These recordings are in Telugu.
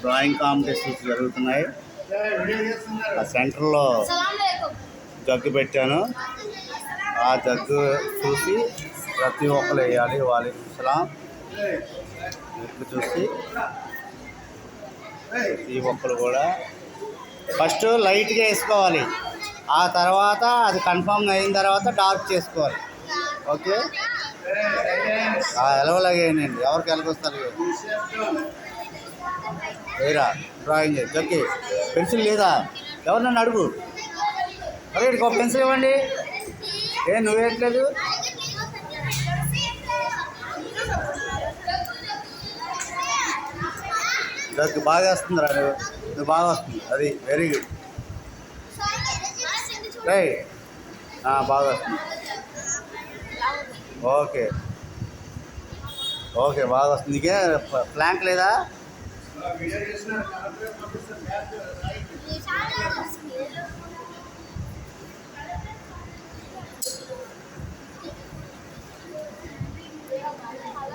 డ్రాయింగ్ కాంపిటీషన్స్ జరుగుతున్నాయి. ఆ సెంటర్లో జగ్గు పెట్టాను. ఆ జగ్గు చూసి ప్రతి ఒక్కరు వేయాలి. వాలేకుం సలాం. జగ్గు చూసి ప్రతి ఒక్కరు కూడా ఫస్ట్ లైట్గా వేసుకోవాలి. ఆ తర్వాత అది కన్ఫర్మ్ అయిన తర్వాత డార్క్ చేసుకోవాలి. ఓకే, ఎలవలాగేయండి. ఎవరికి ఎలగొస్తారు వేరా డ్రాయింగ్ జగ్గి. పెన్సిల్ లేదా? ఎవరినన్ను అడుగు. అదే ఒక పెన్సిల్ ఇవ్వండి. నువ్వేట్లేదు? జగ్గు బాగా వేస్తుందిరా. నువ్వు బాగా వస్తుంది. అది వెరీ గుడ్. రైట్, బాగా వస్తుంది. ఓకే ఓకే, బాగా వస్తుంది. నీకే ప్లాంక్ లేదా?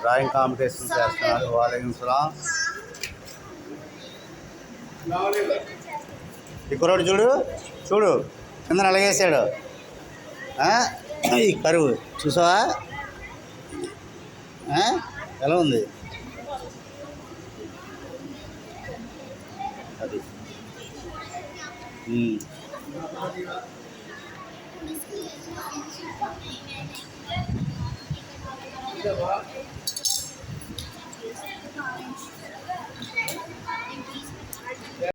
డ్రాయింగ్ కాంపిటీషన్ చేస్తున్నారు. వాలేకుం సలాం. ఈ కుర్రోడు చూడు చూడు కింద అలగేసాడు. ఈ కరువు చూసావా ఎలా ఉంది? అది